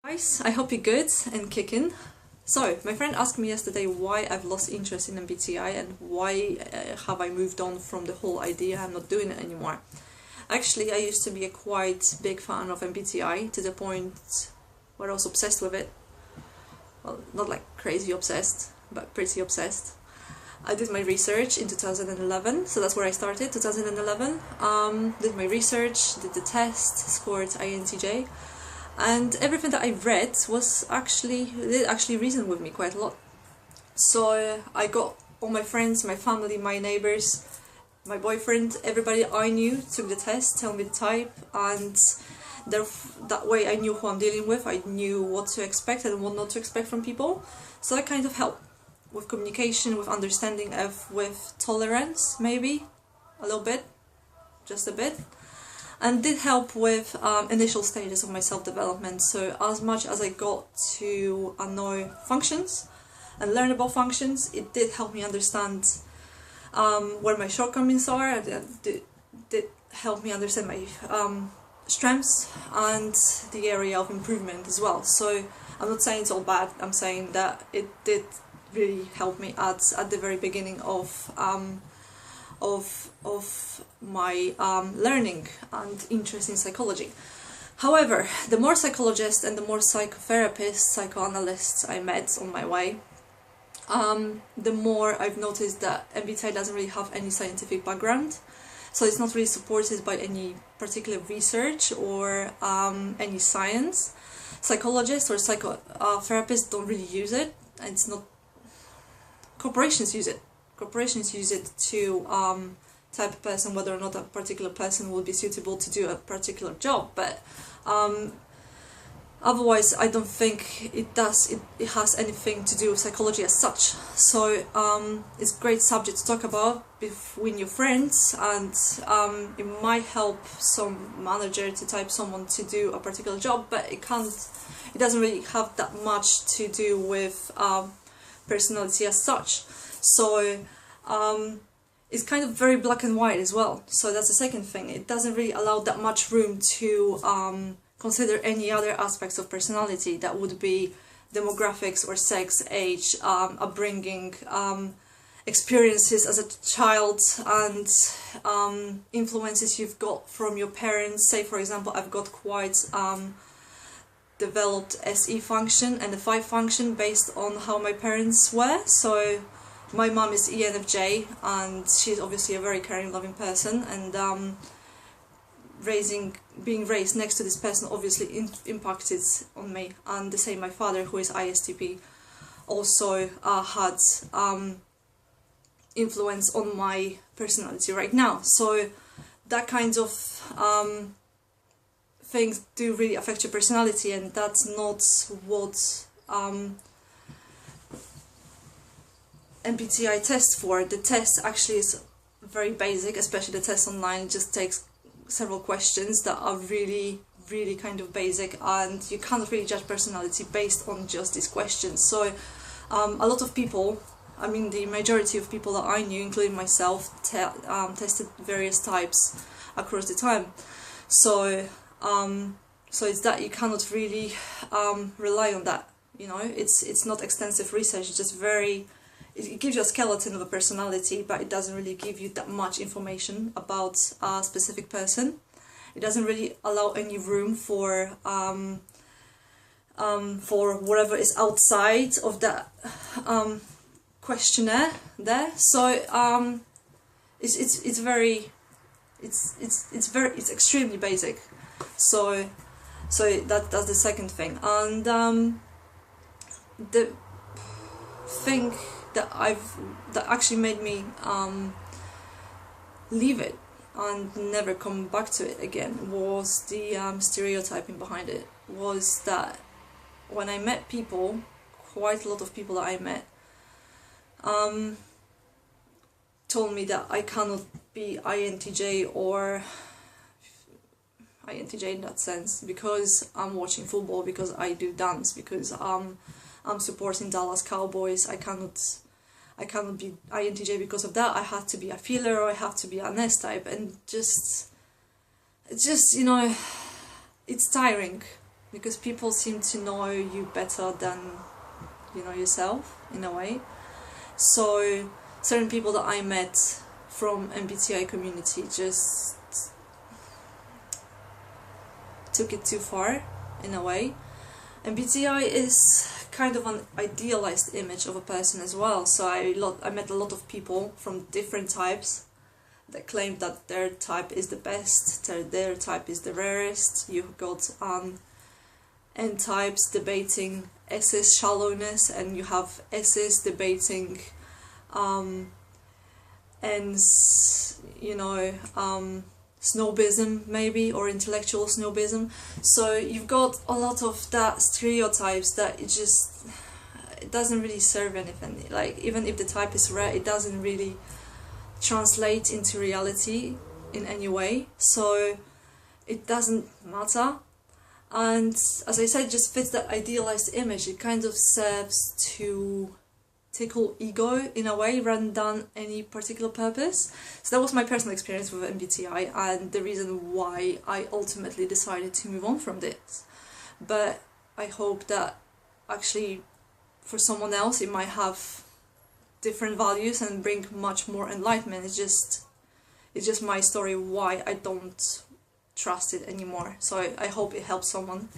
Guys, I hope you're good and kicking. So, my friend asked me yesterday why I've lost interest in MBTI and why have I moved on from the whole idea. I'm not doing it anymore. Actually, I used to be a quite big fan of MBTI to the point where I was obsessed with it. Well, not like crazy obsessed, but pretty obsessed. I did my research in 2011, so that's where I started, 2011. Did my research, did the test, scored INTJ. And everything that I read did actually reason with me quite a lot. So I got all my friends, my family, my neighbors, my boyfriend, everybody I knew took the test, tell me the type, and that way I knew who I'm dealing with, I knew what to expect and what not to expect from people. So that kind of helped with communication, with understanding, with tolerance, maybe, a little bit, just a bit. And did help with initial stages of my self-development. So as much as I got to know functions and learn about functions, it did help me understand where my shortcomings are. It did help me understand my strengths and the area of improvement as well. So I'm not saying it's all bad, I'm saying that it did really help me at the very beginning of my learning and interest in psychology. However, the more psychologists and the more psychotherapists, psychoanalysts I met on my way, the more I've noticed that MBTI doesn't really have any scientific background. So it's not really supported by any particular research or any science. Psychologists or psychotherapists don't really use it. It's not. Corporations use it. Corporations use it to type a person whether or not a particular person will be suitable to do a particular job, but otherwise I don't think it has anything to do with psychology as such. So it's a great subject to talk about between your friends, and it might help some manager to type someone to do a particular job, but it doesn't really have that much to do with personality as such. So it's kind of very black and white as well. So that's the second thing. It doesn't really allow that much room to consider any other aspects of personality that would be demographics or sex, age, upbringing, experiences as a child, and influences you've got from your parents. Say, for example, I've got quite developed SE function and the 5 function based on how my parents were. So my mom is ENFJ, and she's obviously a very caring, loving person, and being raised next to this person obviously impacted on me. And the same, my father, who is ISTP, also had influence on my personality right now. So that kind of things do really affect your personality, and that's not what MBTI test for. The test actually is very basic, especially the test online. It just takes several questions that are really kind of basic, and you can't really judge personality based on just these questions. So a lot of people, I mean the majority of people that I knew, including myself, tested various types across the time. So it's that you cannot really rely on that, you know. It's not extensive research, it's just it gives you a skeleton of a personality, but it doesn't really give you that much information about a specific person. It doesn't really allow any room for whatever is outside of that questionnaire there. So it's extremely basic. So that's the second thing. And the thing that actually made me leave it and never come back to it again was the stereotyping behind it. Was that when I met people, quite a lot of people that I met told me that I cannot be INTJ or INTJ in that sense because I'm watching football, because I do dance, because I'm supporting Dallas Cowboys. I cannot be INTJ because of that. I have to be a feeler, or I have to be an S type, and just you know, it's tiring. because people seem to know you better than you know yourself in a way. So certain people that I met from MBTI community just took it too far in a way. MBTI is kind of an idealized image of a person as well, so I met a lot of people from different types that claimed that their type is the best, their type is the rarest. You've got N types debating S's shallowness, and you have S's debating N's, you know, snobism maybe, or intellectual snobism. So you've got a lot of that stereotypes that it doesn't really serve anything. Like, even if the type is rare, it doesn't really translate into reality in any way, so it doesn't matter. And as I said, it just fits that idealized image. It kind of serves to tickle ego in a way rather than any particular purpose. So that was my personal experience with MBTI and the reason why I ultimately decided to move on from this. But I hope that actually for someone else it might have different values and bring much more enlightenment. It's just my story why I don't trust it anymore. So I hope it helps someone.